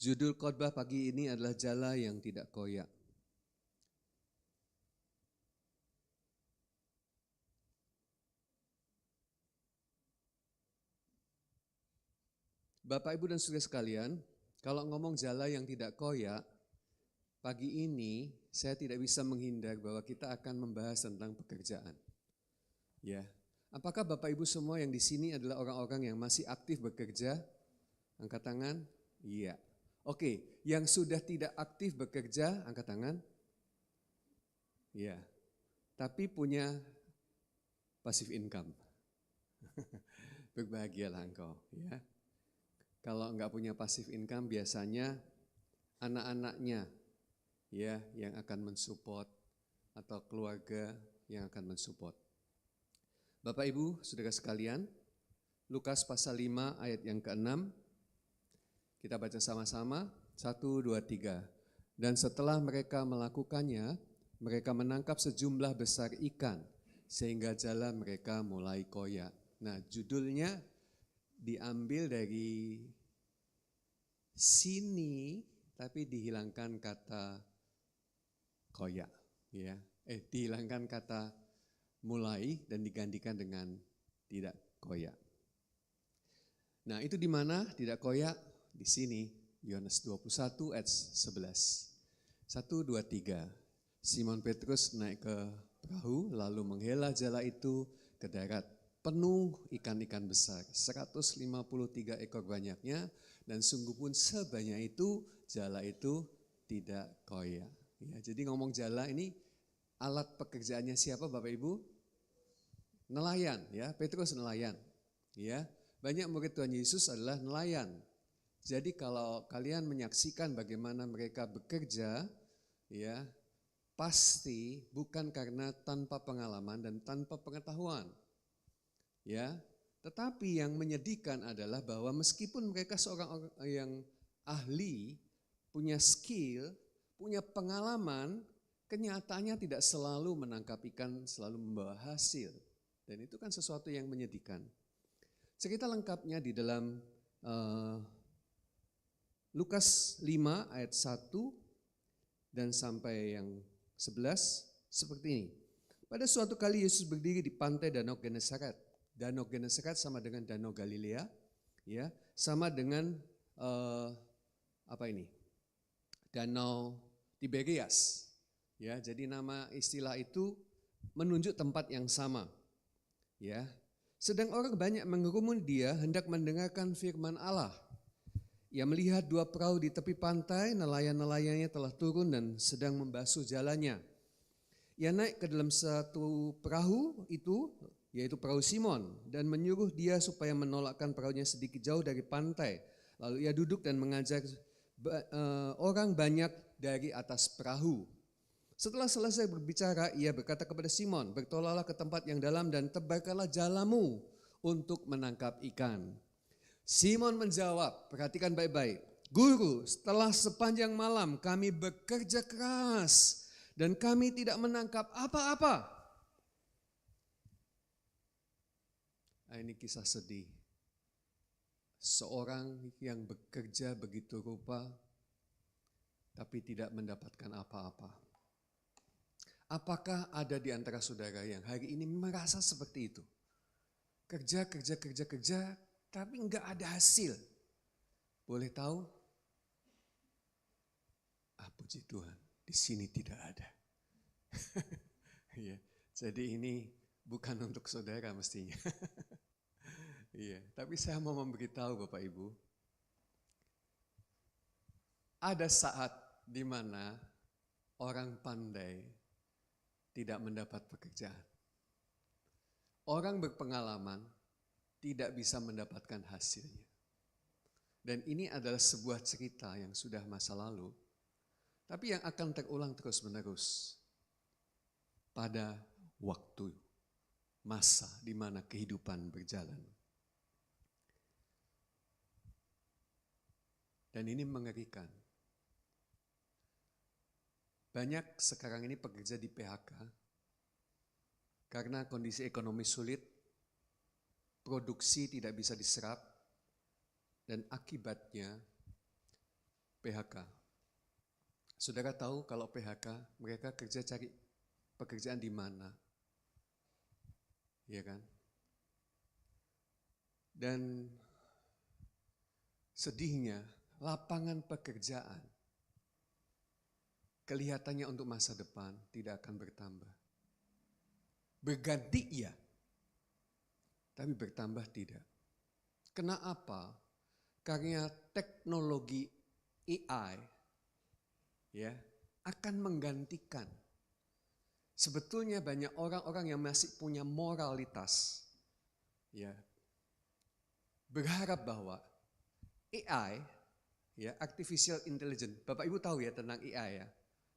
Judul khotbah pagi ini adalah Jala yang Tidak Koyak. Bapak, Ibu, dan saudara sekalian, kalau ngomong jala yang tidak koyak, pagi ini saya tidak bisa menghindar bahwa kita akan membahas tentang pekerjaan. Ya, apakah Bapak Ibu semua yang di sini adalah orang-orang yang masih aktif bekerja? Angkat tangan. Iya. Oke, yang sudah tidak aktif bekerja, angkat tangan. Iya. Tapi punya passive income. Berbahagialah engkau, ya. Kalau enggak punya passive income biasanya anak-anaknya ya yang akan mensupport atau keluarga yang akan mensupport. Bapak Ibu, saudara sekalian, Lukas pasal 5 ayat yang ke-6, kita baca sama-sama, 1, 2, 3. Dan setelah mereka melakukannya, mereka menangkap sejumlah besar ikan, sehingga jala mereka mulai koyak. Nah, judulnya diambil dari sini, tapi dihilangkan kata koyak, ya. Dihilangkan kata mulai dan digantikan dengan tidak koyak. Nah, itu di mana tidak koyak? Di sini, Yohanes 21 ayat 11. 1, 2, 3. Simon Petrus naik ke perahu lalu menghela jala itu ke darat. Penuh ikan-ikan besar, 153 ekor banyaknya, dan sungguh pun sebanyak itu jala itu tidak koyak. Ya, jadi ngomong jala ini alat pekerjaannya siapa Bapak Ibu? Nelayan, ya, Petrus nelayan. Ya, banyak murid Tuhan Yesus adalah nelayan. Jadi kalau kalian menyaksikan bagaimana mereka bekerja, ya, pasti bukan karena tanpa pengalaman dan tanpa pengetahuan. Ya, tetapi yang menyedihkan adalah bahwa meskipun mereka seorang orang yang ahli, punya skill, punya pengalaman, kenyataannya tidak selalu menangkap ikan, selalu membawa hasil. Dan itu kan sesuatu yang menyedihkan. Cerita lengkapnya di dalam Lukas 5 ayat 1 dan sampai yang 11 seperti ini. Pada suatu kali Yesus berdiri di pantai Danau Genesaret. Danau Genesaret sama dengan Danau Galilea, ya, sama dengan Danau Tiberias, ya. Jadi nama istilah itu menunjuk tempat yang sama, ya. Sedang orang banyak mengerumun dia hendak mendengarkan firman Allah. Ia melihat dua perahu di tepi pantai, nelayan-nelayannya telah turun dan sedang membasuh jalannya. Ia naik ke dalam satu perahu itu, yaitu perahu Simon, dan menyuruh dia supaya menolakkan perahunya sedikit jauh dari pantai. Lalu ia duduk dan mengajar orang banyak dari atas perahu. Setelah selesai berbicara, ia berkata kepada Simon, bertolaklah ke tempat yang dalam dan tebarkanlah jalamu untuk menangkap ikan. Simon menjawab, perhatikan baik-baik, Guru, setelah sepanjang malam kami bekerja keras dan kami tidak menangkap apa-apa. Nah, ini kisah sedih. Seorang yang bekerja begitu rupa tapi tidak mendapatkan apa-apa. Apakah ada di antara saudara yang hari ini merasa seperti itu? Kerja, tapi enggak ada hasil. Boleh tahu? Puji Tuhan, di sini tidak ada. Ya, jadi ini bukan untuk saudara mestinya. Iya, tapi saya mau memberitahu Bapak Ibu, ada saat di mana orang pandai tidak mendapat pekerjaan. Orang berpengalaman tidak bisa mendapatkan hasilnya. Dan ini adalah sebuah cerita yang sudah masa lalu, tapi yang akan terulang terus-menerus pada waktu masa di mana kehidupan berjalan. Dan ini mengerikan. Banyak sekarang ini pekerja di PHK karena kondisi ekonomi sulit, produksi tidak bisa diserap, dan akibatnya PHK. Saudara tahu kalau PHK mereka kerja cari pekerjaan di mana? Iya kan? Dan sedihnya lapangan pekerjaan kelihatannya untuk masa depan tidak akan bertambah. Berganti ya, tapi bertambah tidak. Kenapa? Karena teknologi AI ya akan menggantikan. Sebetulnya banyak orang-orang yang masih punya moralitas ya berharap bahwa AI ya artificial intelligence. Bapak Ibu tahu ya tentang AI ya.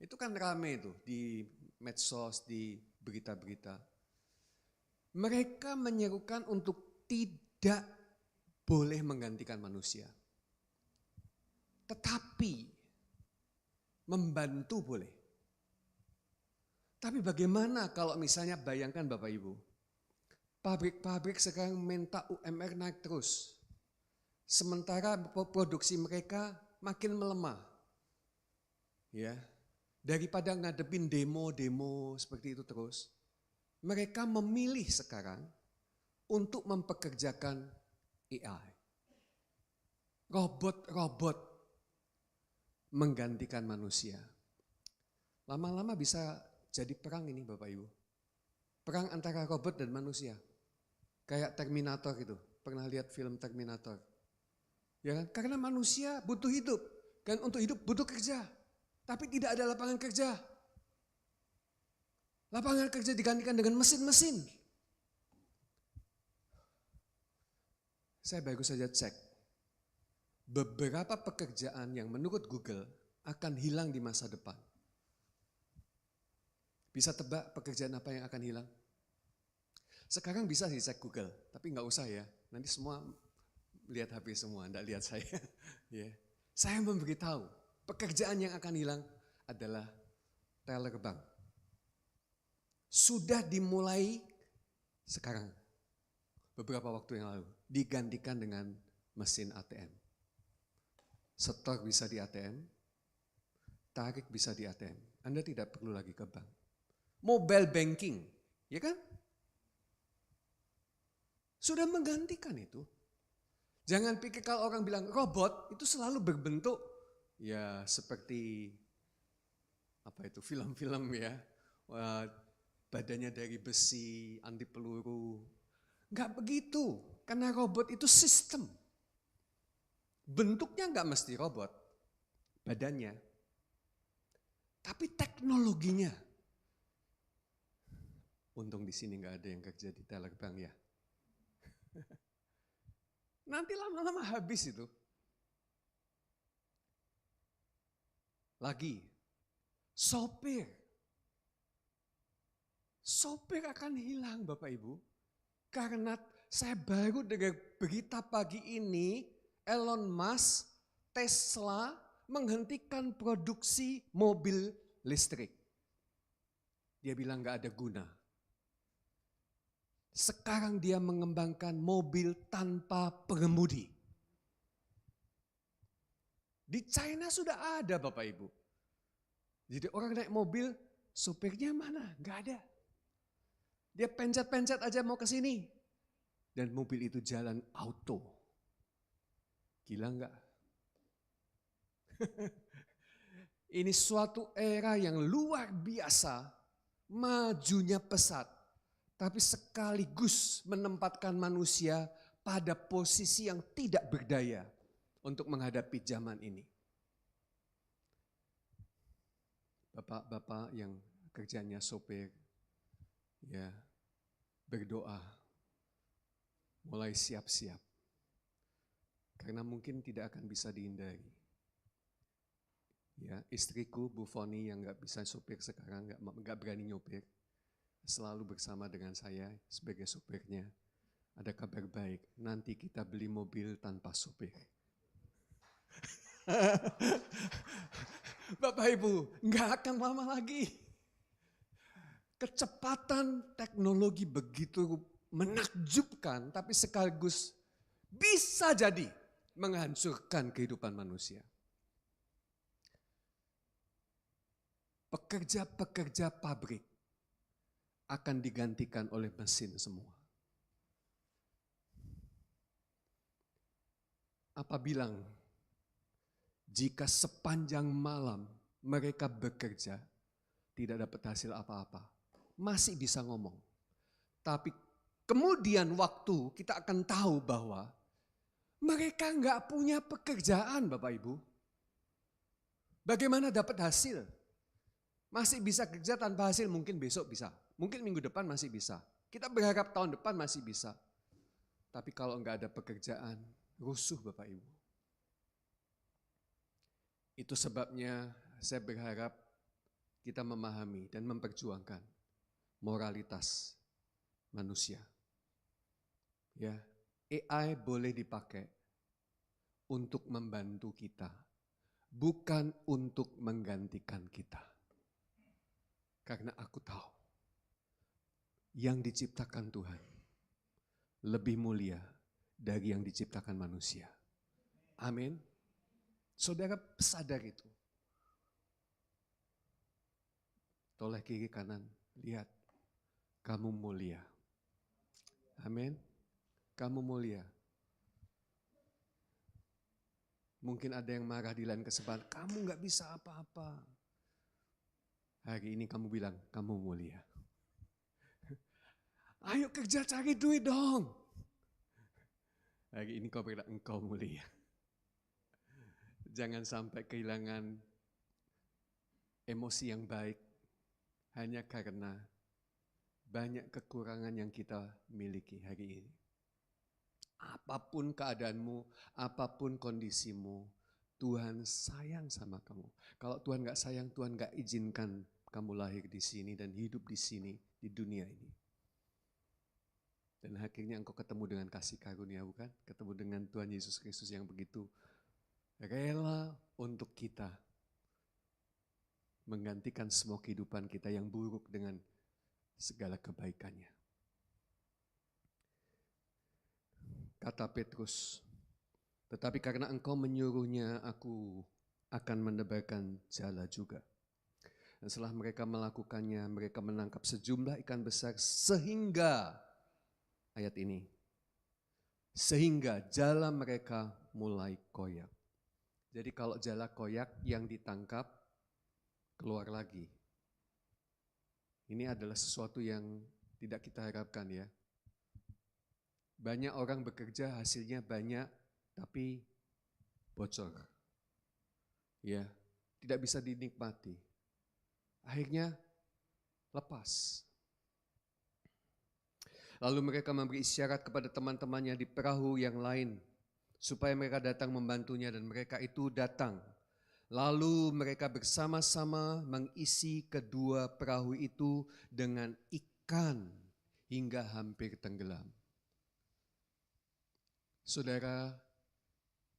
Itu kan rame itu di medsos, di berita-berita. Mereka menyerukan untuk tidak boleh menggantikan manusia. Tetapi membantu boleh. Tapi bagaimana kalau misalnya bayangkan Bapak Ibu, pabrik-pabrik sekarang minta UMR naik terus. Sementara produksi mereka makin melemah. Ya, daripada ngadepin demo-demo seperti itu terus, mereka memilih sekarang untuk mempekerjakan AI. Robot-robot menggantikan manusia. Lama-lama bisa jadi perang ini Bapak Ibu. Perang antara robot dan manusia. Kayak Terminator itu. Pernah lihat film Terminator? Ya kan? Karena manusia butuh hidup. Dan untuk hidup butuh kerja. Tapi tidak ada lapangan kerja. Lapangan kerja digantikan dengan mesin-mesin. Saya baru saja cek. Beberapa pekerjaan yang menurut Google akan hilang di masa depan. Bisa tebak pekerjaan apa yang akan hilang? Sekarang bisa sih cek Google, tapi nggak usah ya. Nanti semua lihat HP semua, enggak lihat saya. Ya. Saya memberitahu, pekerjaan yang akan hilang adalah teller bank. Sudah dimulai sekarang, beberapa waktu yang lalu, digantikan dengan mesin ATM. Setor bisa di ATM, tarik bisa di ATM. Anda tidak perlu lagi ke bank. Mobile banking, ya kan? Sudah menggantikan itu. Jangan pikir kalau orang bilang robot itu selalu berbentuk ya seperti apa itu film-film ya. Badannya dari besi, anti peluru. Enggak begitu, karena robot itu sistem. Bentuknya enggak mesti robot, badannya. Tapi teknologinya. Untung di sini enggak ada yang kerja di teller bank ya. Nanti lama-lama habis itu. Lagi, sopir. Sopir akan hilang Bapak Ibu. Karena saya baru dengar berita pagi ini, Elon Musk, Tesla menghentikan produksi mobil listrik. Dia bilang gak ada guna. Sekarang dia mengembangkan mobil tanpa pengemudi. Di China sudah ada Bapak Ibu. Jadi orang naik mobil, sopirnya mana? Gak ada. Dia pencet-pencet aja mau ke sini. Dan mobil itu jalan auto. Gila enggak? Ini suatu era yang luar biasa, majunya pesat. Tapi sekaligus menempatkan manusia pada posisi yang tidak berdaya untuk menghadapi zaman ini. Bapak-bapak yang kerjanya sopir, ya berdoa, mulai siap-siap. Karena mungkin tidak akan bisa dihindari. Ya, istriku Bu Foni yang nggak bisa sopir sekarang, nggak berani nyopir, selalu bersama dengan saya sebagai sopirnya. Ada kabar baik, nanti kita beli mobil tanpa sopir. Bapak Ibu, nggak akan lama lagi. Kecepatan teknologi begitu menakjubkan, tapi sekaligus bisa jadi menghancurkan kehidupan manusia. pekerja-pekerja pabrik akan digantikan oleh mesin semua. Apa bilang jika sepanjang malam mereka bekerja tidak dapat hasil apa-apa, masih bisa ngomong. Tapi kemudian waktu kita akan tahu bahwa mereka nggak punya pekerjaan, Bapak Ibu. Bagaimana dapat hasil? Masih bisa kerja tanpa hasil, mungkin besok bisa. Mungkin minggu depan masih bisa. Kita berharap tahun depan masih bisa. Tapi kalau nggak ada pekerjaan, rusuh Bapak Ibu. Itu sebabnya saya berharap kita memahami dan memperjuangkan moralitas manusia. Ya, AI boleh dipakai untuk membantu kita, bukan untuk menggantikan kita. Karena aku tahu yang diciptakan Tuhan lebih mulia dari yang diciptakan manusia. Amin. Saudara sadar itu. Toleh kiri kanan, lihat. Kamu mulia. Amin. Kamu mulia. Mungkin ada yang marah di lain kesempatan. Kamu gak bisa apa-apa. Hari ini kamu bilang, kamu mulia. Ayo kerja cari duit dong. Hari ini kau berkata, engkau mulia. Jangan sampai kehilangan emosi yang baik hanya karena banyak kekurangan yang kita miliki hari ini. Apapun keadaanmu, apapun kondisimu, Tuhan sayang sama kamu. Kalau Tuhan gak sayang, Tuhan gak izinkan kamu lahir di sini dan hidup di sini, di dunia ini. Dan akhirnya engkau ketemu dengan kasih karunia, bukan? Ketemu dengan Tuhan Yesus Kristus yang begitu rela untuk kita menggantikan semua kehidupan kita yang buruk dengan segala kebaikannya. Kata Petrus, tetapi karena engkau menyuruhnya, aku akan menebarkan jala juga. Dan setelah mereka melakukannya, mereka menangkap sejumlah ikan besar sehingga, ayat ini, sehingga jala mereka mulai koyak. Jadi kalau jala koyak yang ditangkap, keluar lagi. Ini adalah sesuatu yang tidak kita harapkan ya. Banyak orang bekerja hasilnya banyak tapi bocor. Ya, tidak bisa dinikmati. Akhirnya lepas. Lalu mereka memberi isyarat kepada teman-temannya di perahu yang lain supaya mereka datang membantunya dan mereka itu datang. Lalu mereka bersama-sama mengisi kedua perahu itu dengan ikan hingga hampir tenggelam. Saudara,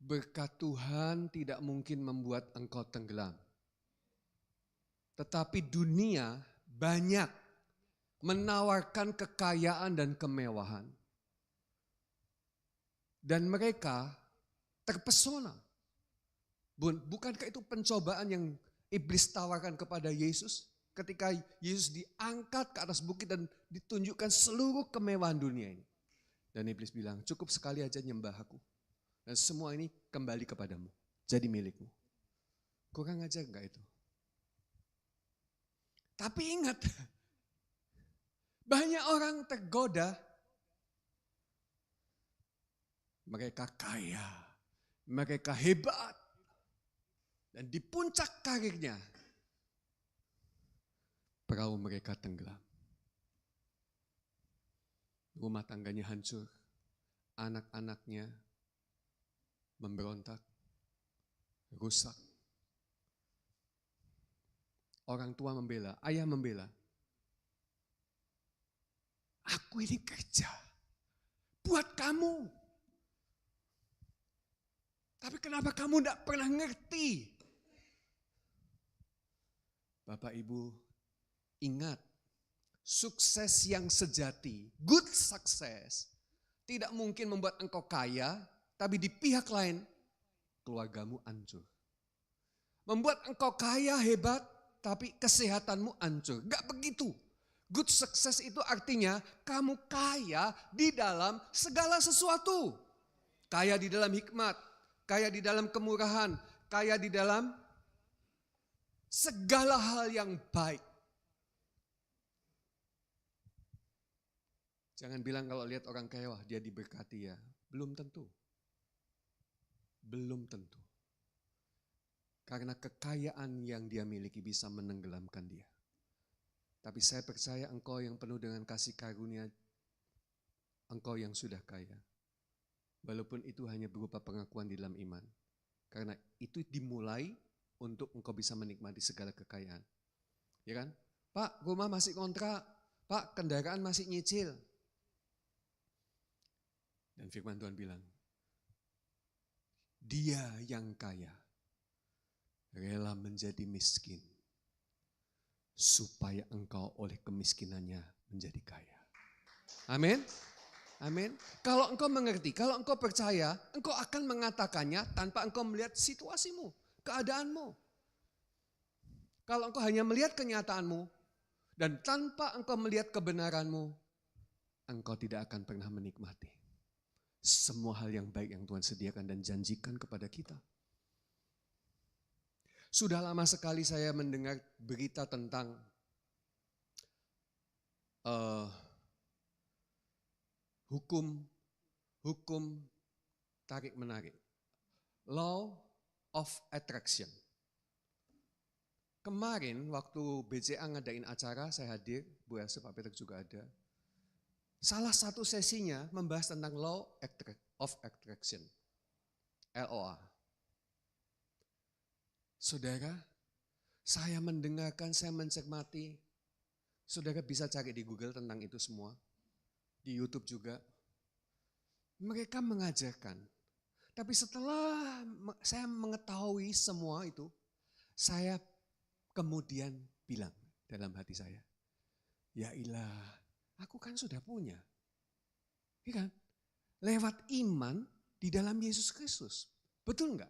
berkat Tuhan tidak mungkin membuat engkau tenggelam. Tetapi dunia banyak menawarkan kekayaan dan kemewahan. Dan mereka terpesona. Bukankah itu pencobaan yang iblis tawarkan kepada Yesus? Ketika Yesus diangkat ke atas bukit dan ditunjukkan seluruh kemewahan dunia ini. Dan iblis bilang, cukup sekali aja nyembah aku. Dan semua ini kembali kepadamu, jadi milikmu. Kurang ajar enggak itu? Tapi ingat, banyak orang tergoda. Mereka kaya, mereka hebat. Dan di puncak karirnya, perahu mereka tenggelam. Rumah tangganya hancur, anak-anaknya memberontak, rusak. Orang tua membela, ayah membela. Aku ini kerja buat kamu. Tapi kenapa kamu tidak pernah ngerti? Bapak Ibu, ingat, sukses yang sejati, good success, tidak mungkin membuat engkau kaya, tapi di pihak lain, keluargamu hancur. Membuat engkau kaya, hebat, tapi kesehatanmu hancur. Gak begitu. Good success itu artinya kamu kaya di dalam segala sesuatu. Kaya di dalam hikmat, kaya di dalam kemurahan, kaya di dalam segala hal yang baik. Jangan bilang kalau lihat orang kaya, wah dia diberkati ya. Belum tentu. Belum tentu. Karena kekayaan yang dia miliki bisa menenggelamkan dia. Tapi saya percaya engkau yang penuh dengan kasih karunia, engkau yang sudah kaya. Walaupun itu hanya berupa pengakuan di dalam iman. Karena itu dimulai untuk engkau bisa menikmati segala kekayaan. Ya kan? Pak, rumah masih kontrak. Pak, kendaraan masih nyicil. Dan firman Tuhan bilang, dia yang kaya rela menjadi miskin supaya engkau oleh kemiskinannya menjadi kaya. Amin. Amin. Kalau engkau mengerti, kalau engkau percaya, engkau akan mengatakannya tanpa engkau melihat situasimu, keadaanmu. Kalau engkau hanya melihat kenyataanmu dan tanpa engkau melihat kebenaranmu, engkau tidak akan pernah menikmati semua hal yang baik yang Tuhan sediakan dan janjikan kepada kita. Sudah lama sekali saya mendengar berita tentang hukum tarik-menarik. Law of attraction. Kemarin waktu BCA ngadain acara, saya hadir, Bu Elsa, Pak Peter juga ada. Salah satu sesinya membahas tentang law of attraction, LOA. Saudara, saya mendengarkan, saya mencermati. Saudara bisa cari di Google tentang itu semua. Di YouTube juga. Mereka mengajarkan. Tapi setelah saya mengetahui semua itu, saya kemudian bilang dalam hati saya, ya ilah, aku kan sudah punya. Ya kan? Lewat iman di dalam Yesus Kristus. Betul enggak?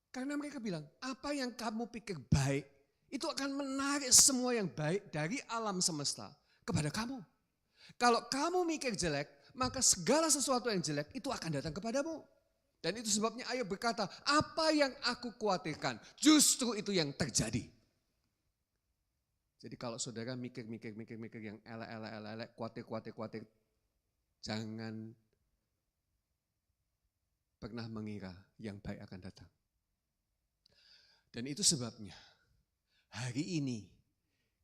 Karena mereka bilang, apa yang kamu pikir baik, itu akan menarik semua yang baik dari alam semesta kepada kamu. Kalau kamu mikir jelek, maka segala sesuatu yang jelek itu akan datang kepadamu. Dan itu sebabnya Ayub berkata, apa yang aku khawatirkan, justru itu yang terjadi. Jadi kalau saudara mikir yang elek, khawatir, jangan pernah mengira yang baik akan datang. Dan itu sebabnya hari ini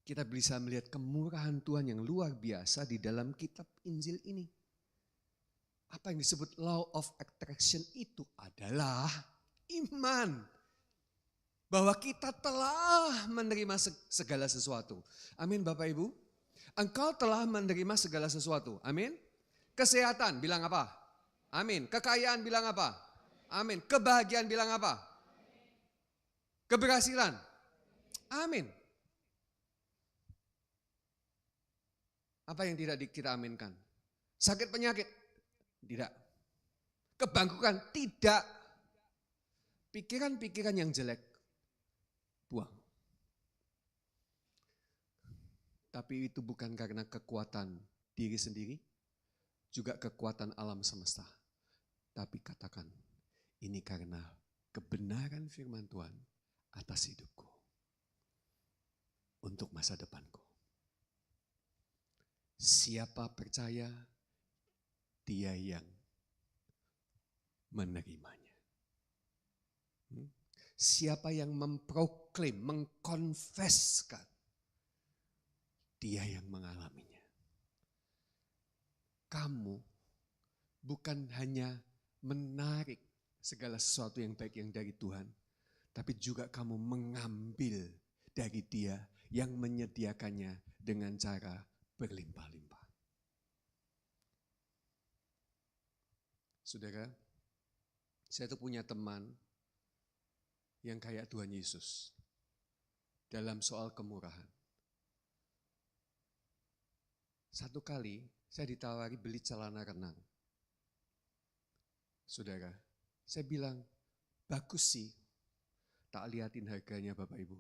kita bisa melihat kemurahan Tuhan yang luar biasa di dalam kitab Injil ini. Apa yang disebut law of attraction itu adalah iman. Bahwa kita telah menerima segala sesuatu. Amin Bapak Ibu. Engkau telah menerima segala sesuatu. Amin. Kesehatan bilang apa? Amin. Kekayaan bilang apa? Amin. Kebahagiaan bilang apa? Keberhasilan. Amin. Apa yang tidak kita aminkan? Sakit penyakit? Tidak. Kebangkrutan? Tidak. Pikiran-pikiran yang jelek? Buang. Tapi itu bukan karena kekuatan diri sendiri, juga kekuatan alam semesta. Tapi katakan, ini karena kebenaran firman Tuhan atas hidupku. Untuk masa depanku. Siapa percaya, dia yang menerimanya. Siapa yang memproklaim, mengkonfeskan, dia yang mengalaminya. Kamu bukan hanya menarik segala sesuatu yang baik yang dari Tuhan, tapi juga kamu mengambil dari Dia yang menyediakannya dengan cara berlimpah-limpah. Saudara, saya tuh punya teman yang kayak Tuhan Yesus dalam soal kemurahan. Satu kali saya ditawari beli celana renang. Saudara, saya bilang, bagus sih, tak liatin harganya Bapak Ibu.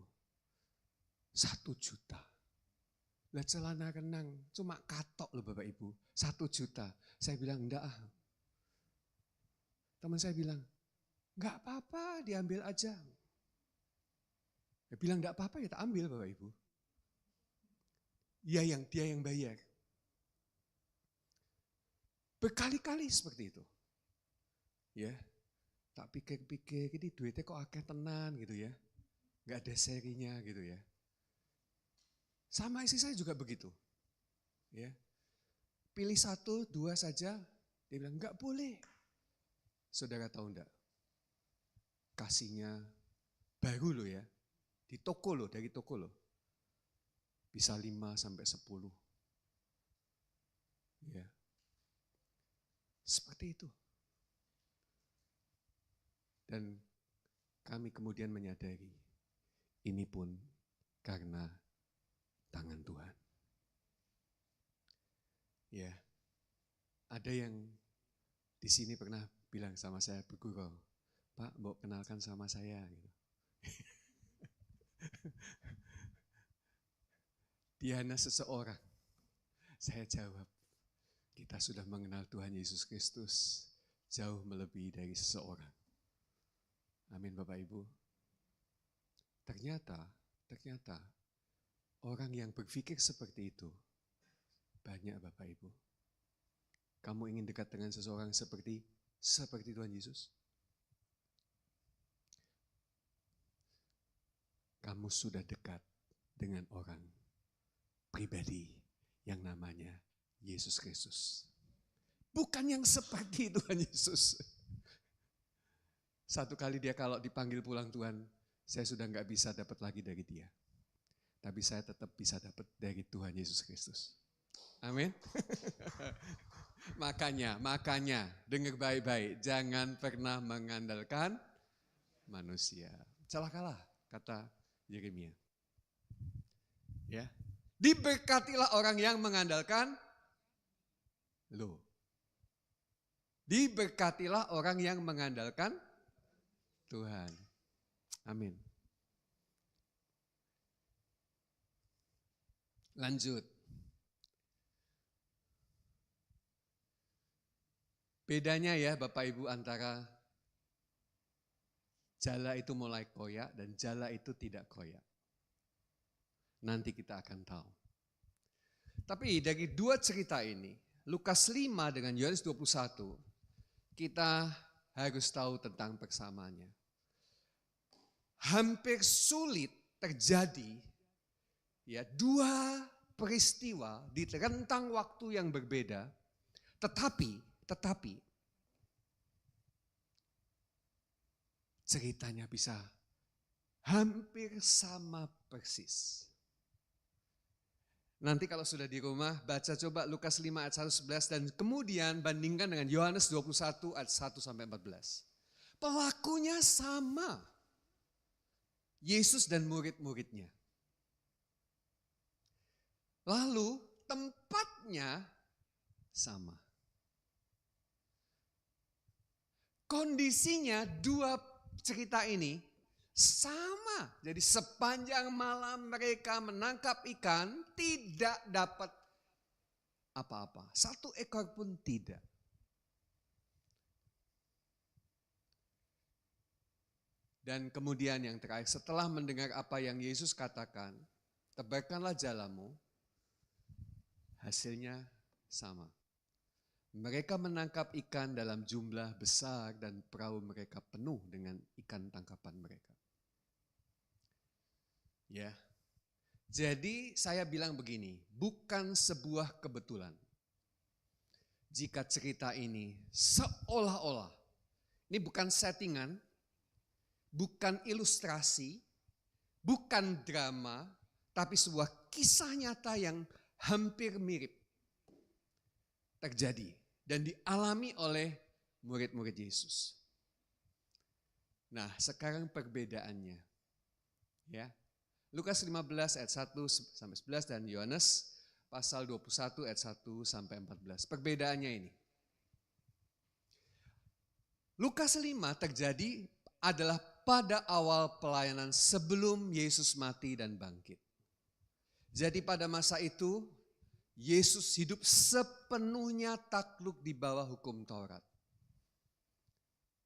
1 juta. Lah celana renang cuma katok loh Bapak Ibu, 1 juta. Saya bilang enggak ah. Teman saya bilang, enggak apa-apa diambil aja. Dia bilang enggak apa-apa ya tak ambil Bapak Ibu. Dia yang bayar. Berkali-kali seperti itu. Ya, tak pikir-pikir ini duitnya kok akeh tenan gitu ya. Enggak ada serinya gitu ya. Sama istri saya juga begitu. Ya. Pilih 1, 2 saja. Dia bilang enggak boleh. Saudara tahu enggak? Kasihnya baru loh ya. Di toko loh, dari toko loh. Bisa 5 sampai 10. Ya. Seperti itu. Dan kami kemudian menyadari ini pun karena tangan Tuhan. Ya, ada yang di sini pernah bilang sama saya, bergurau, Pak, mau kenalkan sama saya. Gitu. Dia hanya seseorang. Saya jawab, kita sudah mengenal Tuhan Yesus Kristus jauh melebihi dari seseorang. Amin Bapak Ibu. Ternyata orang yang berpikir seperti itu banyak Bapak Ibu. Kamu ingin dekat dengan seseorang seperti Tuhan Yesus? Kamu sudah dekat dengan orang pribadi yang namanya Yesus Kristus. Bukan yang seperti Tuhan Yesus. Satu kali dia kalau dipanggil pulang Tuhan, saya sudah enggak bisa dapat lagi dari dia. Tapi saya tetap bisa dapat dari Tuhan Yesus Kristus. Amin. Makanya, dengar baik-baik, jangan pernah mengandalkan manusia. Celakalah, kata Yeremia. Ya, diberkatilah orang yang mengandalkan lo. Diberkatilah orang yang mengandalkan Tuhan. Amin. Lanjut. Bedanya ya Bapak Ibu antara jala itu mulai koyak dan jala itu tidak koyak. Nanti kita akan tahu. Tapi dari 2 cerita ini, Lukas 5 dengan Yohanes 21, kita harus tahu tentang persamaannya. Hampir sulit terjadi ya 2 peristiwa di rentang waktu yang berbeda, tetapi ceritanya bisa hampir sama persis. Nanti kalau sudah di rumah, baca coba Lukas 5 ayat 1-11 dan kemudian bandingkan dengan Yohanes 21 ayat 1-14. Pelakunya sama, Yesus dan murid-muridnya. Lalu tempatnya sama. Kondisinya 2 cerita ini sama. Jadi sepanjang malam mereka menangkap ikan tidak dapat apa-apa. 1 ekor pun tidak. Dan kemudian yang terakhir setelah mendengar apa yang Yesus katakan, tebarkanlah jalamu, hasilnya sama. Mereka menangkap ikan dalam jumlah besar dan perahu mereka penuh dengan ikan tangkapan mereka. Ya, jadi saya bilang begini, bukan sebuah kebetulan. Jika cerita ini seolah-olah, ini bukan settingan, bukan ilustrasi, bukan drama, tapi sebuah kisah nyata yang hampir mirip terjadi dan dialami oleh murid-murid Yesus. Nah, sekarang perbedaannya. Ya. Lukas 15 ayat 1-11 dan Yohanes pasal 21 ayat 1-14. Perbedaannya ini. Lukas 5 terjadi adalah pada awal pelayanan sebelum Yesus mati dan bangkit. Jadi pada masa itu, Yesus hidup sepenuhnya takluk di bawah hukum Taurat.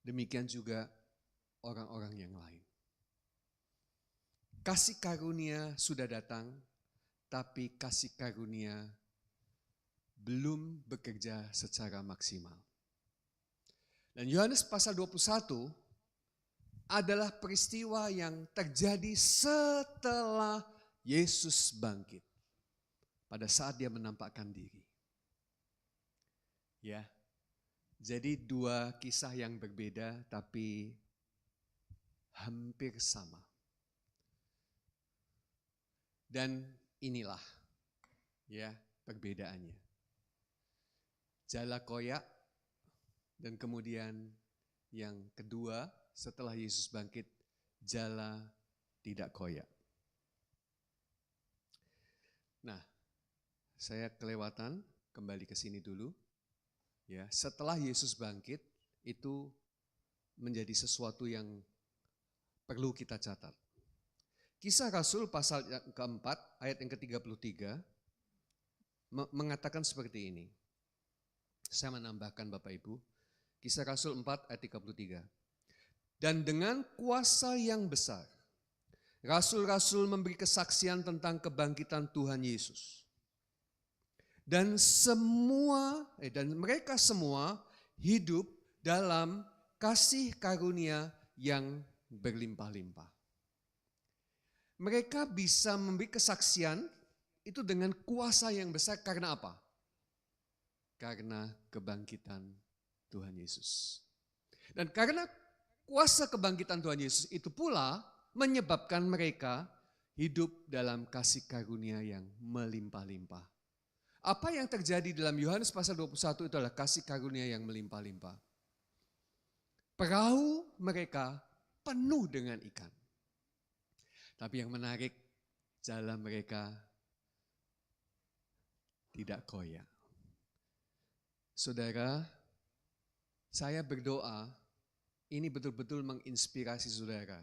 Demikian juga orang-orang yang lain. Kasih karunia sudah datang, tapi kasih karunia belum bekerja secara maksimal. Dan Yohanes pasal 21 adalah peristiwa yang terjadi setelah Yesus bangkit. Pada saat dia menampakkan diri. Ya. Jadi dua kisah yang berbeda tapi hampir sama. Dan inilah ya perbedaannya. Jala koyak dan kemudian yang kedua setelah Yesus bangkit, jala tidak koyak. Nah, saya kelewatan, kembali ke sini dulu. Ya, setelah Yesus bangkit, itu menjadi sesuatu yang perlu kita catat. Kisah Rasul pasal keempat, ayat yang ke-33, mengatakan seperti ini. Saya menambahkan Bapak Ibu, Kisah Rasul 4 ayat 33. Dan dengan kuasa yang besar, rasul-rasul memberi kesaksian tentang kebangkitan Tuhan Yesus. Dan mereka semua hidup dalam kasih karunia yang berlimpah-limpah. Mereka bisa memberi kesaksian itu dengan kuasa yang besar karena apa? Karena kebangkitan Tuhan Yesus. Dan karena kuasa kebangkitan Tuhan Yesus itu pula menyebabkan mereka hidup dalam kasih karunia yang melimpah-limpah. Apa yang terjadi dalam Yohanes pasal 21 itu adalah kasih karunia yang melimpah-limpah. Perahu mereka penuh dengan ikan. Tapi yang menarik, jalan mereka tidak koyak. Saudara, saya berdoa ini betul-betul menginspirasi saudara.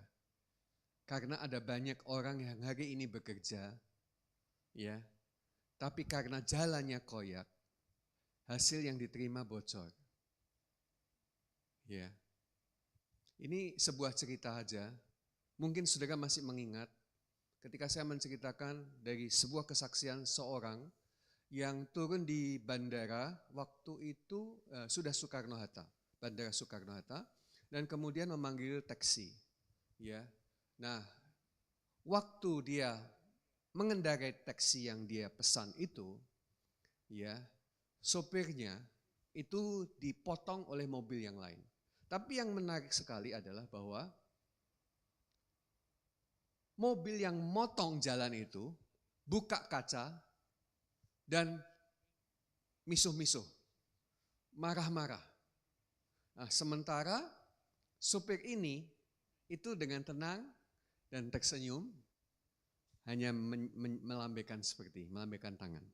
Karena ada banyak orang yang hari ini bekerja, ya, tapi karena jalannya koyak, hasil yang diterima bocor. Ya. Ini sebuah cerita aja. Mungkin saudara masih mengingat ketika saya menceritakan dari sebuah kesaksian seorang yang turun di bandara waktu itu sudah Soekarno-Hatta, Bandara Soekarno-Hatta, dan kemudian memanggil taksi. Ya. Nah, waktu dia mengendarai taksi yang dia pesan itu, ya, sopirnya itu dipotong oleh mobil yang lain. Tapi yang menarik sekali adalah bahwa mobil yang motong jalan itu buka kaca dan misuh-misuh, marah-marah. Nah, sementara sopir ini itu dengan tenang dan tersenyum, hanya melambaikan tangan.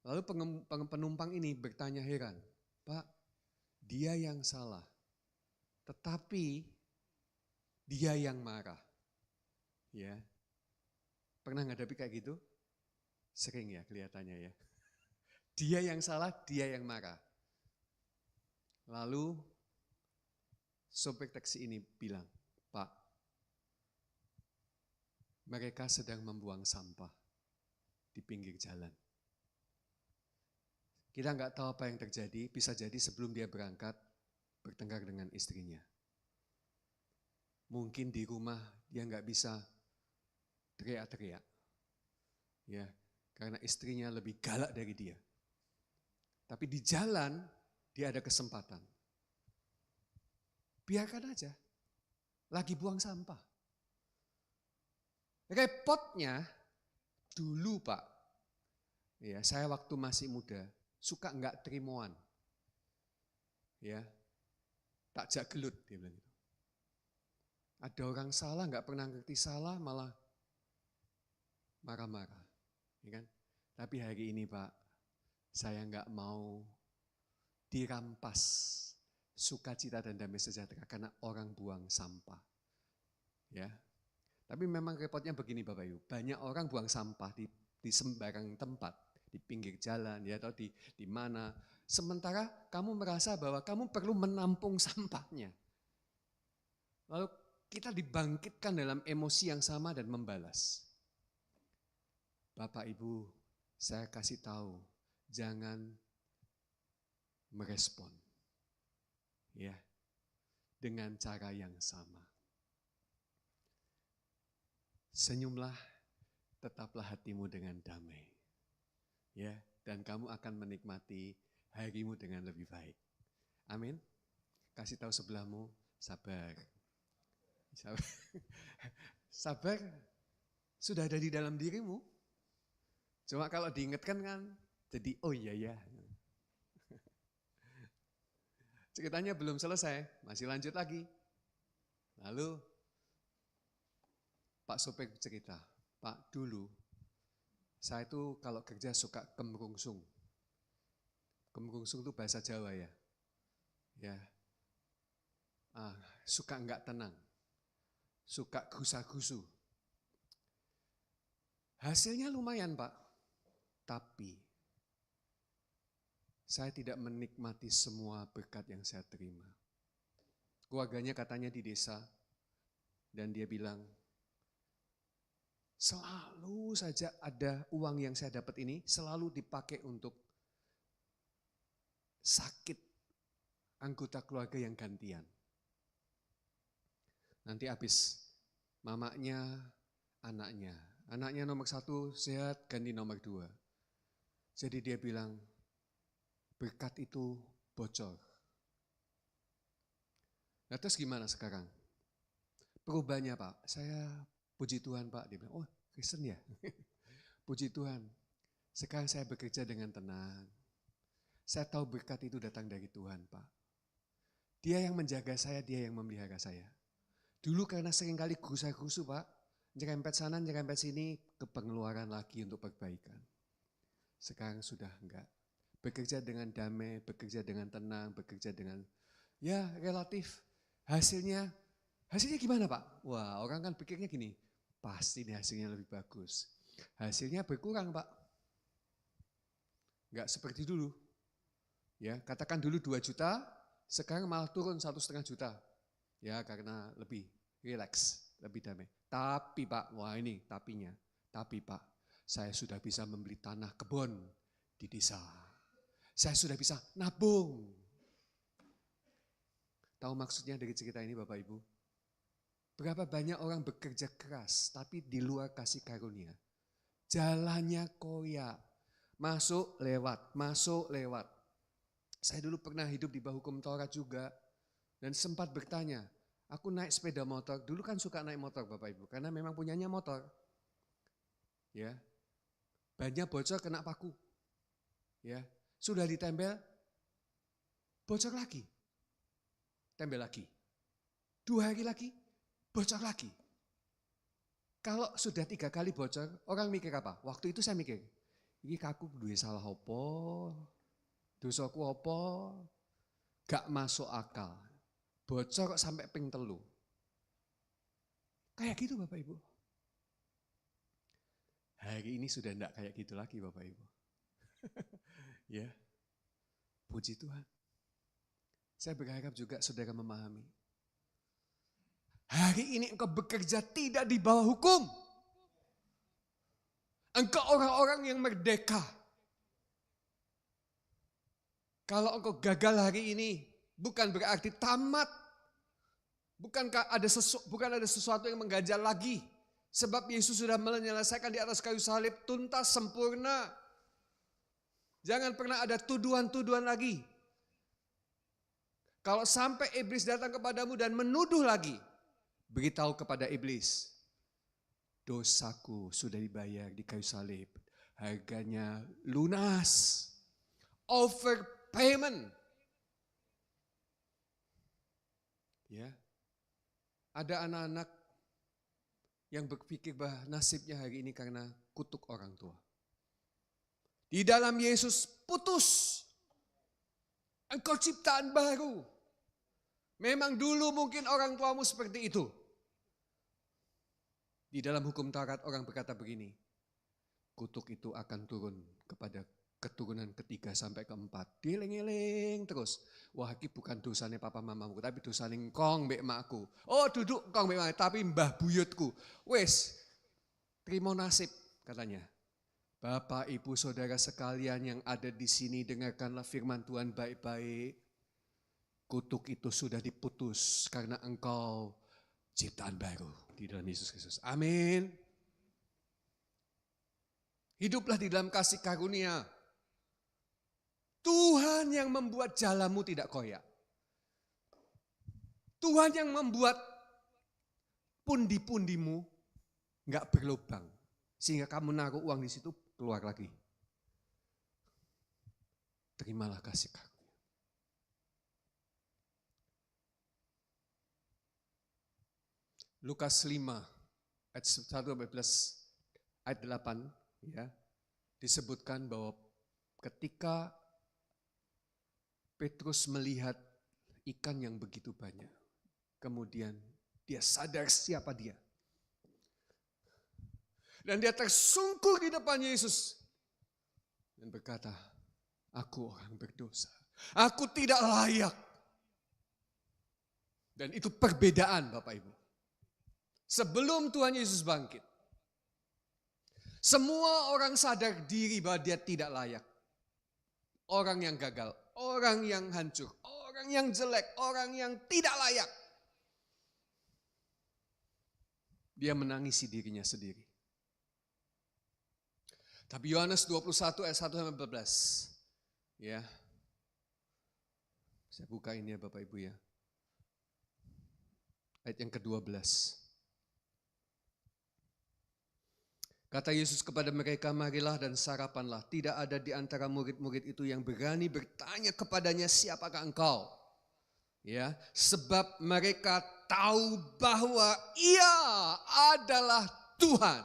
Lalu penumpang ini bertanya heran, Pak, dia yang salah, tetapi dia yang marah. Ya, pernah ngadapi kayak gitu? Sering ya kelihatannya ya. Dia yang salah, dia yang marah. Lalu sopir taksi ini bilang, Pak, mereka sedang membuang sampah di pinggir jalan. Kita nggak tahu apa yang terjadi, bisa jadi sebelum dia berangkat bertengkar dengan istrinya. Mungkin di rumah dia nggak bisa teriak-teriak, ya, karena istrinya lebih galak dari dia. Tapi di jalan dia ada kesempatan. Biarkan aja, lagi buang sampah. Repotnya dulu Pak, ya saya waktu masih muda suka nggak terimoan, ya, tak jak gelut dia bilang gitu. Ada orang salah nggak pernah ngerti salah malah marah-marah, ya kan? Tapi hari ini Pak, saya nggak mau dirampas sukacita dan damai sejahtera karena orang buang sampah, ya. Tapi memang repotnya begini Bapak Ibu, banyak orang buang sampah di sembarang tempat, di pinggir jalan ya atau di mana. Sementara kamu merasa bahwa kamu perlu menampung sampahnya. Lalu kita dibangkitkan dalam emosi yang sama dan membalas. Bapak Ibu, saya kasih tahu, jangan merespon. Ya, dengan cara yang sama. Senyumlah, tetaplah hatimu dengan damai. Ya, dan kamu akan menikmati harimu dengan lebih baik. Amin. Kasih tahu sebelahmu, sabar. Sabar, sabar sudah ada di dalam dirimu. Cuma kalau diingatkan kan, jadi oh iya ya. Ceritanya belum selesai, masih lanjut lagi. Lalu Pak sopir cerita, Pak dulu saya itu kalau kerja suka kemerungsung. Kemerungsung itu bahasa Jawa ya. Ya, suka enggak tenang, suka gusa-gusu. Hasilnya lumayan Pak, tapi saya tidak menikmati semua berkat yang saya terima. Keluarganya katanya di desa, dan dia bilang, selalu saja ada uang yang saya dapat ini, selalu dipakai untuk sakit anggota keluarga yang gantian. Nanti habis mamanya, anaknya. Anaknya nomor 1 sehat, ganti nomor 2. Jadi dia bilang, berkat itu bocor. Nah terus gimana sekarang? Perubahannya Pak, saya puji Tuhan Pak. Dia bilang, oh Kristen ya? Puji Tuhan, sekarang saya bekerja dengan tenang. Saya tahu berkat itu datang dari Tuhan Pak. Dia yang menjaga saya, dia yang memelihara saya. Dulu karena seringkali gusa-gusu Pak, nyerempet sana, nyerempet sini, ke pengeluaran lagi untuk perbaikan. Sekarang sudah enggak. Bekerja dengan damai, bekerja dengan tenang, bekerja dengan, ya relatif. Hasilnya gimana Pak? Wah orang kan pikirnya gini, pasti ini hasilnya lebih bagus. Hasilnya berkurang Pak. Enggak seperti dulu. Ya, katakan dulu 2 juta, sekarang malah turun 1,5 juta. Ya karena lebih relax, lebih damai. Tapi Pak, wah ini tapinya. Tapi Pak, saya sudah bisa membeli tanah kebun di desa. Saya sudah bisa nabung. Tahu maksudnya dari cerita ini Bapak Ibu? Berapa banyak orang bekerja keras, tapi di luar kasih karunia. Jalannya koyak, masuk lewat, masuk lewat. Saya dulu pernah hidup di bawah hukum Taurat juga, dan sempat bertanya, aku naik sepeda motor, dulu kan suka naik motor Bapak Ibu, karena memang punyanya motor. Ya, bannya bocor kena paku. Ya, sudah ditempel, bocor lagi. Tempel lagi. 2 hari lagi, bocor lagi. Kalau sudah 3 kali bocor, orang mikir apa? Waktu itu saya mikir, ini aku duwe salah apa? Dosaku apa? Gak masuk akal. Bocor kok sampai ping 3. Kayak gitu Bapak Ibu. Hari ini sudah enggak kayak gitu lagi Bapak Ibu. Ya, puji Tuhan. Saya berharap juga saudara memahami. Hari ini engkau bekerja tidak di bawah hukum. Engkau orang-orang yang merdeka. Kalau engkau gagal hari ini, bukan berarti tamat. Bukan ada sesuatu yang mengganjal lagi. Sebab Yesus sudah menyelesaikan di atas kayu salib tuntas sempurna. Jangan pernah ada tuduhan-tuduhan lagi. Kalau sampai iblis datang kepadamu dan menuduh lagi, beritahu kepada iblis, dosaku sudah dibayar di kayu salib, harganya lunas, overpayment. Ya, ada anak-anak yang berpikir bahwa nasibnya hari ini karena kutuk orang tua. Di dalam Yesus putus, engkau ciptaan baru. Memang dulu mungkin orang tuamu seperti itu. Di dalam hukum Taurat orang berkata begini, kutuk itu akan turun kepada keturunan ketiga sampai keempat. Dieling-eling terus. Wah, ini bukan dosanya papa mamamu, tapi dosanya engkong mbek makku. Oh, duduk engkong mbek makku, tapi mbah buyutku. Wes, terima nasib katanya. Bapak, Ibu, Saudara sekalian yang ada di sini, dengarkanlah firman Tuhan baik-baik. Kutuk itu sudah diputus karena engkau ciptaan baru di dalam Yesus Kristus. Amin. Hiduplah di dalam kasih karunia. Tuhan yang membuat jalanmu tidak koyak. Tuhan yang membuat pundi-pundimu enggak berlubang. Sehingga kamu naruh uang di situ, keluar lagi. Terimalah kasih karunia. Lukas 5 ayat 1 ayat 8 ya, disebutkan bahwa ketika Petrus melihat ikan yang begitu banyak, kemudian dia sadar siapa dia. Dan dia tersungkur di depan Yesus dan berkata, aku orang berdosa, aku tidak layak. Dan itu perbedaan Bapak Ibu. Sebelum Tuhan Yesus bangkit, semua orang sadar diri bahwa dia tidak layak. Orang yang gagal, orang yang hancur, orang yang jelek, orang yang tidak layak. Dia menangisi dirinya sendiri. Tapi Yohanes 21 ayat 1-14. Ya. Saya buka ini ya Bapak Ibu ya. Ayat yang ke-12. Kata Yesus kepada mereka, marilah dan sarapanlah. Tidak ada di antara murid-murid itu yang berani bertanya kepadanya, siapakah engkau? Ya, sebab mereka tahu bahwa Ia adalah Tuhan.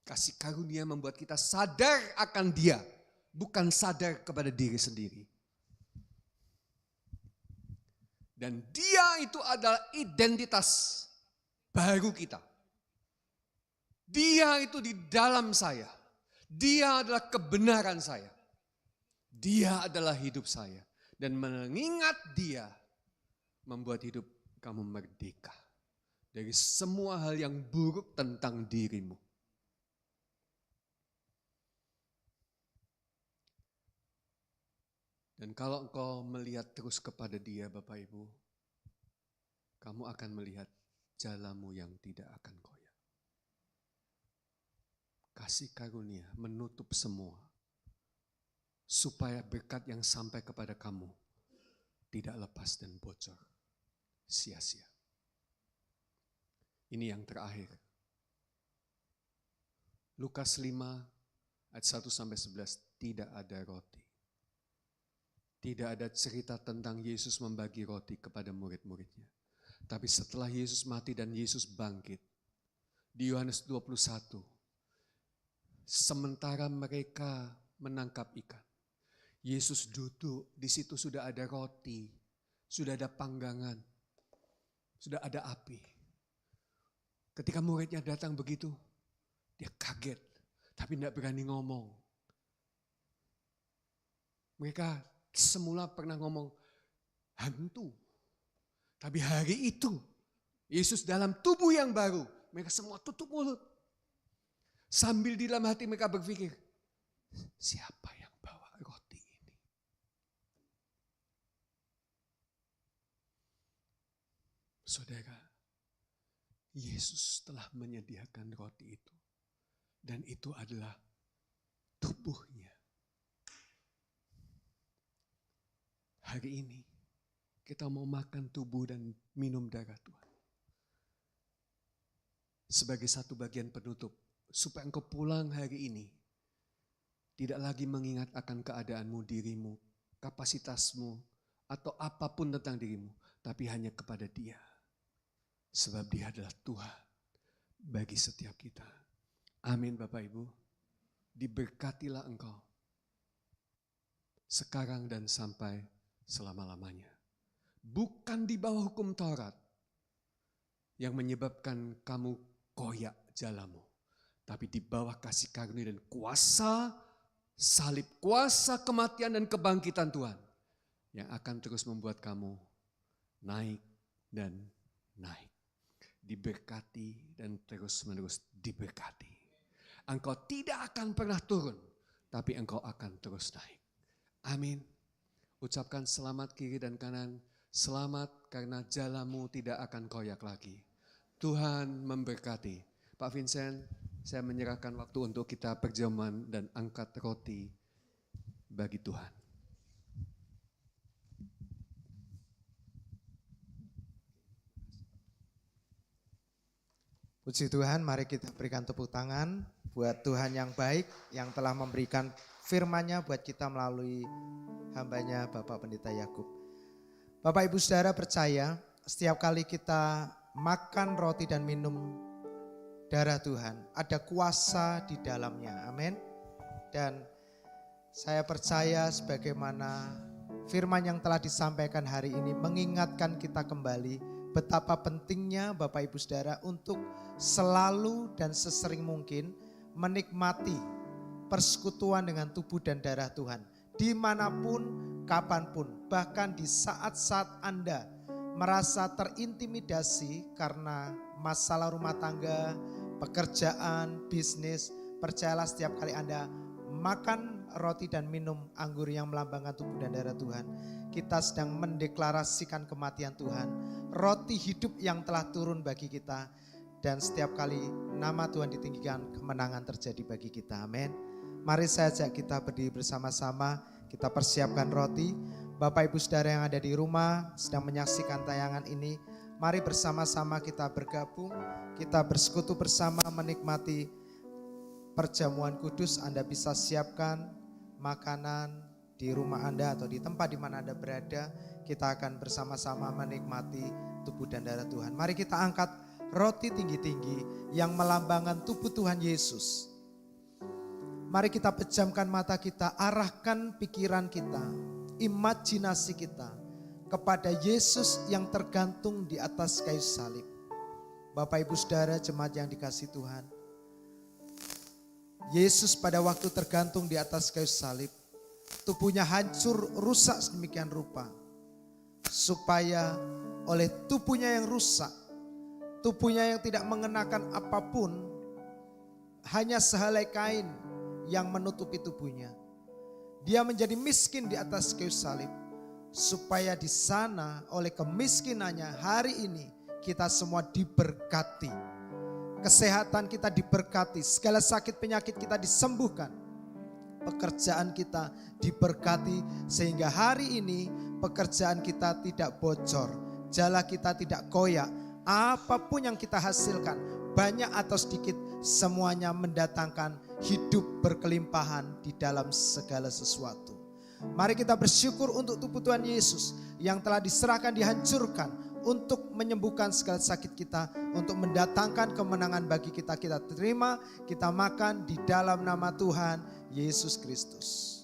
Kasih karunia membuat kita sadar akan Dia, bukan sadar kepada diri sendiri. Dan Dia itu adalah identitas baru kita. Dia itu di dalam saya. Dia adalah kebenaran saya. Dia adalah hidup saya. Dan mengingat Dia membuat hidup kamu merdeka dari semua hal yang buruk tentang dirimu. Dan kalau engkau melihat terus kepada Dia Bapak Ibu, kamu akan melihat jalanmu yang tidak akan koyak. Kasih karunia menutup semua, supaya berkat yang sampai kepada kamu tidak lepas dan bocor, sia-sia. Ini yang terakhir. Lukas 5 ayat 1-11, tidak ada roti. Tidak ada cerita tentang Yesus membagi roti kepada murid-muridnya. Tapi setelah Yesus mati dan Yesus bangkit, di Yohanes 21, sementara mereka menangkap ikan, Yesus duduk, di situ sudah ada roti, sudah ada panggangan, sudah ada api. Ketika muridnya datang begitu, dia kaget, tapi tidak berani ngomong. Mereka semula pernah ngomong hantu. Tapi hari itu Yesus dalam tubuh yang baru, mereka semua tutup mulut. Sambil di dalam hati mereka berpikir, siapa yang bawa roti ini? Saudara, Yesus telah menyediakan roti itu. Dan itu adalah tubuhnya. Hari ini kita mau makan tubuh dan minum darah Tuhan. Sebagai satu bagian penutup, supaya engkau pulang hari ini, tidak lagi mengingat akan keadaanmu, dirimu, kapasitasmu, atau apapun tentang dirimu, tapi hanya kepada Dia. Sebab Dia adalah Tuhan bagi setiap kita. Amin Bapak Ibu. Diberkatilah engkau sekarang dan sampai selama-lamanya. Bukan di bawah hukum Taurat, yang menyebabkan kamu koyak jalamu. Tapi di bawah kasih karunia dan kuasa salib, kuasa kematian dan kebangkitan Tuhan yang akan terus membuat kamu naik dan naik. Diberkati dan terus-menerus diberkati. Engkau tidak akan pernah turun, tapi engkau akan terus naik. Amin. Ucapkan selamat kiri dan kanan. Selamat karena jalanmu tidak akan koyak lagi. Tuhan memberkati. Pak Vincent, saya menyerahkan waktu untuk kita perjamuan dan angkat roti bagi Tuhan. Puji Tuhan, mari kita berikan tepuk tangan buat Tuhan yang baik, yang telah memberikan firman-Nya buat kita melalui hambanya Bapak Pendeta Yakub. Bapak Ibu Saudara percaya, setiap kali kita makan roti dan minum darah Tuhan, ada kuasa di dalamnya, amin. Dan saya percaya sebagaimana firman yang telah disampaikan hari ini mengingatkan kita kembali betapa pentingnya Bapak Ibu Saudara untuk selalu dan sesering mungkin menikmati persekutuan dengan tubuh dan darah Tuhan. Dimanapun, kapanpun, bahkan di saat-saat Anda merasa terintimidasi karena masalah rumah tangga, pekerjaan, bisnis, percayalah setiap kali Anda makan roti dan minum anggur yang melambangkan tubuh dan darah Tuhan, kita sedang mendeklarasikan kematian Tuhan. Roti hidup yang telah turun bagi kita, dan setiap kali nama Tuhan ditinggikan, kemenangan terjadi bagi kita. Amin. Mari saya ajak kita berdiri bersama-sama, kita persiapkan roti. Bapak Ibu Saudara yang ada di rumah sedang menyaksikan tayangan ini, mari bersama-sama kita bergabung, kita bersekutu bersama menikmati perjamuan kudus. Anda bisa siapkan makanan di rumah Anda atau di tempat di mana Anda berada. Kita akan bersama-sama menikmati tubuh dan darah Tuhan. Mari kita angkat roti tinggi-tinggi yang melambangkan tubuh Tuhan Yesus. Mari kita pejamkan mata kita, arahkan pikiran kita, imajinasi kita kepada Yesus yang tergantung di atas kayu salib. Bapak Ibu Saudara jemaat yang dikasihi Tuhan, Yesus pada waktu tergantung di atas kayu salib, tubuhnya hancur, rusak sedemikian rupa, supaya oleh tubuhnya yang rusak, tubuhnya yang tidak mengenakan apapun, hanya sehelai kain yang menutupi tubuhnya, dia menjadi miskin di atas kayu salib, supaya di sana oleh kemiskinannya hari ini kita semua diberkati. Kesehatan kita diberkati, segala sakit penyakit kita disembuhkan, pekerjaan kita diberkati, sehingga hari ini pekerjaan kita tidak bocor, jala kita tidak koyak. Apapun yang kita hasilkan, banyak atau sedikit, semuanya mendatangkan hidup berkelimpahan di dalam segala sesuatu. Mari kita bersyukur untuk tubuh Tuhan Yesus yang telah diserahkan, dihancurkan untuk menyembuhkan segala sakit kita, untuk mendatangkan kemenangan bagi kita. Kita terima, kita makan di dalam nama Tuhan Yesus Kristus.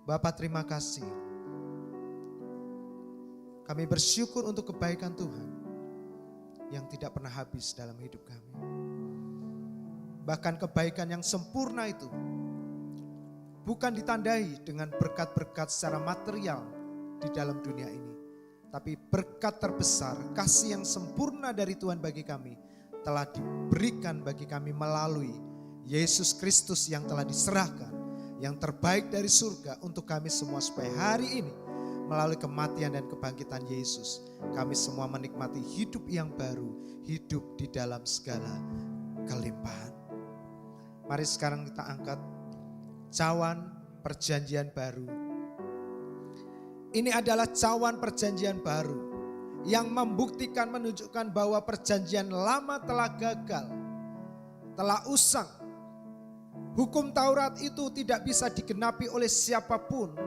Bapak terima kasih. Kami bersyukur untuk kebaikan Tuhan yang tidak pernah habis dalam hidup kami. Bahkan kebaikan yang sempurna itu bukan ditandai dengan berkat-berkat secara material di dalam dunia ini. Tapi berkat terbesar, kasih yang sempurna dari Tuhan bagi kami telah diberikan bagi kami melalui Yesus Kristus yang telah diserahkan, yang terbaik dari surga untuk kami semua, supaya hari ini melalui kematian dan kebangkitan Yesus, kami semua menikmati hidup yang baru, hidup di dalam segala kelimpahan. Mari sekarang kita angkat cawan perjanjian baru. Ini adalah cawan perjanjian baru yang membuktikan, menunjukkan bahwa perjanjian lama telah gagal, telah usang. Hukum Taurat itu tidak bisa digenapi oleh siapapun,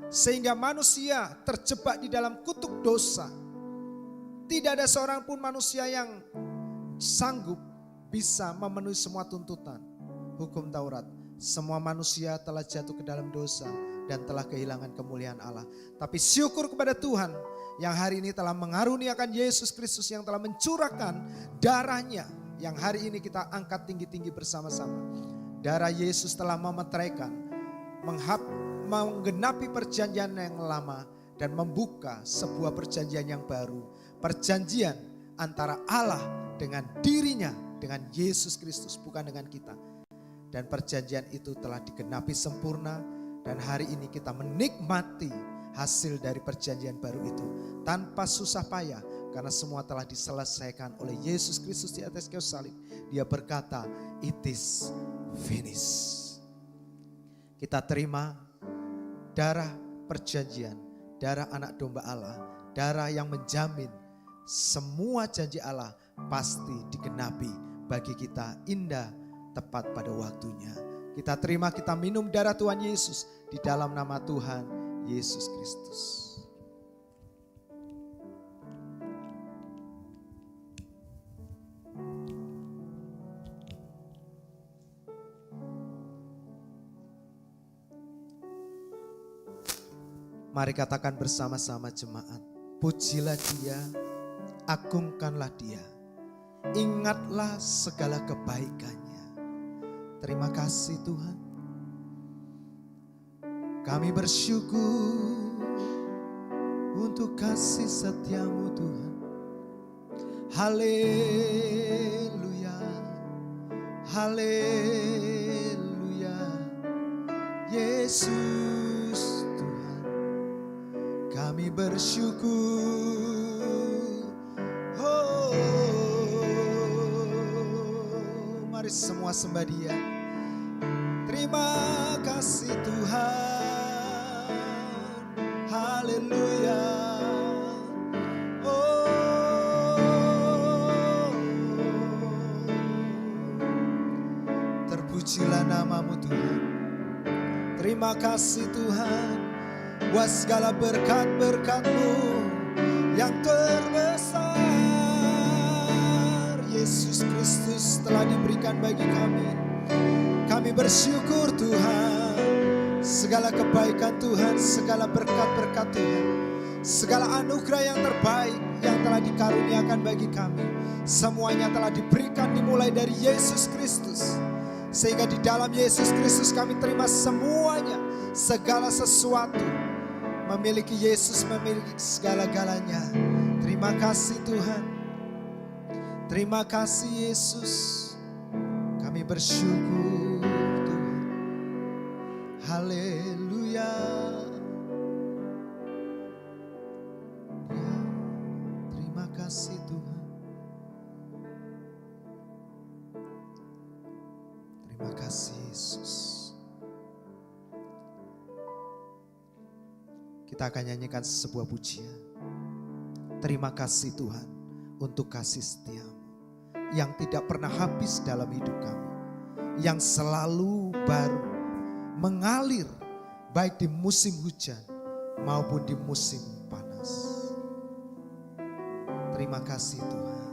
sehingga manusia terjebak di dalam kutuk dosa. Tidak ada seorang pun manusia yang sanggup bisa memenuhi semua tuntutan hukum Taurat. Semua manusia telah jatuh ke dalam dosa dan telah kehilangan kemuliaan Allah. Tapi syukur kepada Tuhan yang hari ini telah mengaruniakan Yesus Kristus yang telah mencurahkan darahnya. Yang hari ini kita angkat tinggi-tinggi bersama-sama. Darah Yesus telah memeteraikan, menggenapi perjanjian yang lama dan membuka sebuah perjanjian yang baru. Perjanjian antara Allah dengan dirinya, dengan Yesus Kristus, bukan dengan kita. Dan perjanjian itu telah digenapi sempurna dan hari ini kita menikmati hasil dari perjanjian baru itu tanpa susah payah karena semua telah diselesaikan oleh Yesus Kristus di atas kayu salib. Dia berkata, "It is finished." Kita terima darah perjanjian, darah anak domba Allah, darah yang menjamin semua janji Allah pasti digenapi bagi kita, indah, tepat pada waktunya. Kita terima, kita minum darah Tuhan Yesus di dalam nama Tuhan Yesus Kristus. Mari katakan bersama-sama jemaat, pujilah Dia, agungkanlah Dia, ingatlah segala kebaikannya. Terima kasih Tuhan. Kami bersyukur untuk kasih setia-Mu Tuhan. Haleluya, haleluya. Yesus Tuhan, kami bersyukur. Oh, mari semua sembah Dia. Terima kasih Tuhan. Haleluya. Oh, terpujilah nama-Mu Tuhan. Terima kasih Tuhan buat segala berkat-berkat-Mu yang terbesar. Yesus Kristus telah diberikan bagi kami. Kami bersyukur Tuhan, segala kebaikan Tuhan, segala berkat-berkat Tuhan, segala anugerah yang terbaik yang telah dikaruniakan bagi kami, semuanya telah diberikan dimulai dari Yesus Kristus. Sehingga di dalam Yesus Kristus kami terima semuanya, segala sesuatu. Memiliki Yesus, memiliki segala-galanya. Terima kasih Tuhan. Terima kasih Yesus. Kami bersyukur Tuhan. Haleluya. Ya, terima kasih Tuhan. Terima kasih Yesus. Kita akan nyanyikan sebuah pujian. Terima kasih Tuhan untuk kasih setia-Mu yang tidak pernah habis dalam hidup kami, yang selalu baru, mengalir baik di musim hujan maupun di musim panas. Terima kasih Tuhan.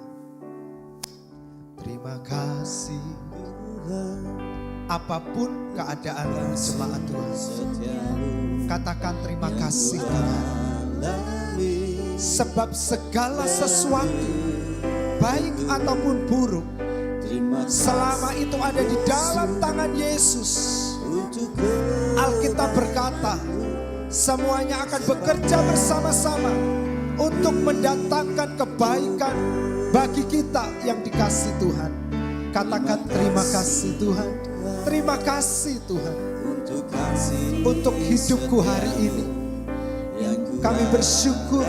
Terima kasih Tuhan. Apapun keadaan jemaat Tuhan, katakan terima kasih Tuhan. Sebab segala sesuatu, baik ataupun buruk, selama itu ada di dalam tangan Yesus. Alkitab berkata, semuanya akan bekerja bersama-sama untuk mendatangkan kebaikan bagi kita yang dikasihi Tuhan. Katakan terima kasih Tuhan. Terima kasih Tuhan untuk hidupku hari ini. Kami bersyukur.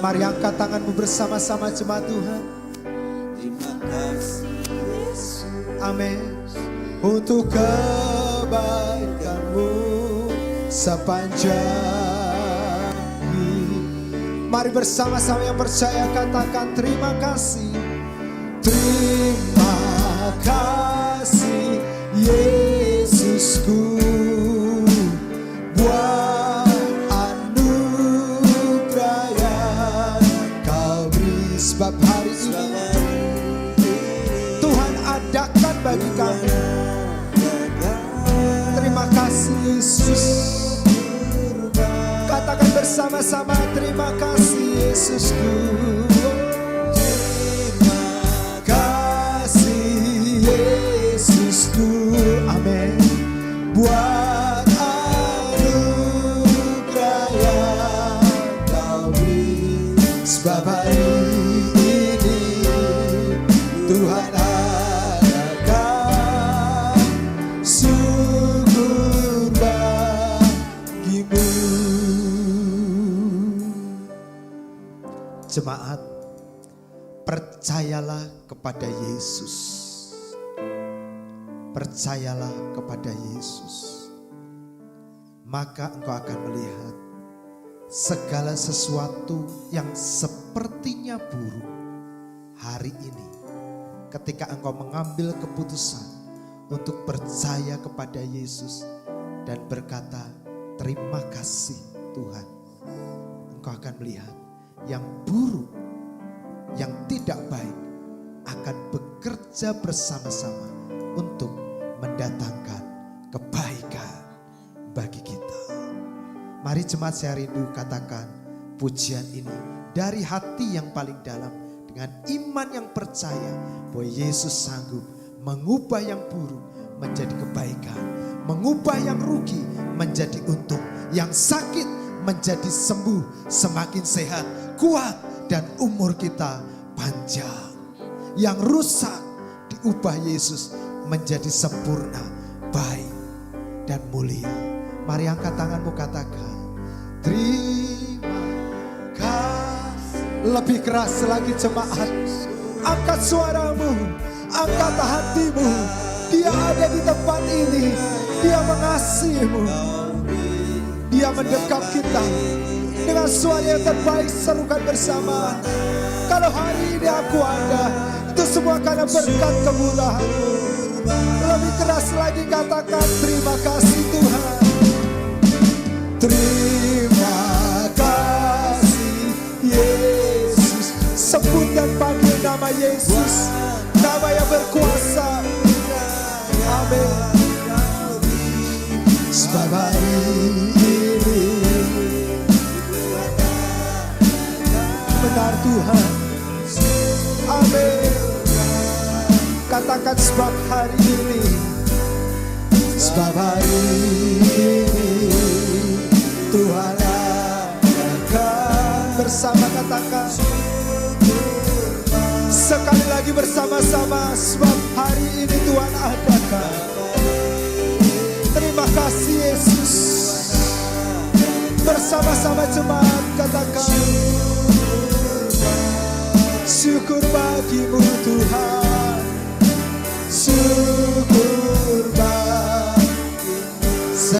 Mari angkat tanganmu bersama-sama jemaat Tuhan. Amin. Untuk kebaikan-Mu sepanjang hidup. Mari bersama-sama yang percaya katakan terima kasih. Terima kasih Yesusku buat anugerah yang Kau beri. Sebab hari ini Tuhan adakan bagi kami bersama-sama terima kasih Yesusku. Terima kasih Yesusku. Amin. Buat anugerah yang Kau beri, sebab hari ini Tuhan adakan syukur bagimu. Jemaat, percayalah kepada Yesus. Percayalah kepada Yesus. Maka engkau akan melihat segala sesuatu yang sepertinya buruk hari ini. Ketika engkau mengambil keputusan untuk percaya kepada Yesus dan berkata, terima kasih Tuhan. Engkau akan melihat yang buruk, yang tidak baik akan bekerja bersama-sama untuk mendatangkan kebaikan bagi kita. Mari jemaat saya rindu katakan pujian ini dari hati yang paling dalam, dengan iman yang percaya bahwa Yesus sanggup mengubah yang buruk menjadi kebaikan, mengubah yang rugi menjadi untung, yang sakit menjadi sembuh, semakin sehat, kuat, dan umur kita panjang. Yang rusak diubah Yesus menjadi sempurna, baik, dan mulia. Mari angkat tanganmu, katakan terima kasih. Lebih keras lagi jemaat. Angkat suaramu, angkat hatimu. Dia ada di tempat ini. Dia mengasihimu. Dia mendekap kita. Dengan suara yang terbaik serukan bersama. Kalau hari ini aku ada, itu semua karena berkat kemurahan-Mu. Lebih keras lagi katakan terima kasih Tuhan. Terima kasih Yesus. Sebut dan panggil nama Yesus, nama yang berkuasa. Amin. Sebab hari ini benar Tuhan. Amin. Katakan sebab hari ini. Sebab hari ini Tuhan akan bersama, katakan sekali lagi bersama-sama. Sebab hari ini Tuhan adakan. Terima kasih Yesus. Bersama-sama jemaat katakan syukur bagimu Tuhan. Syukur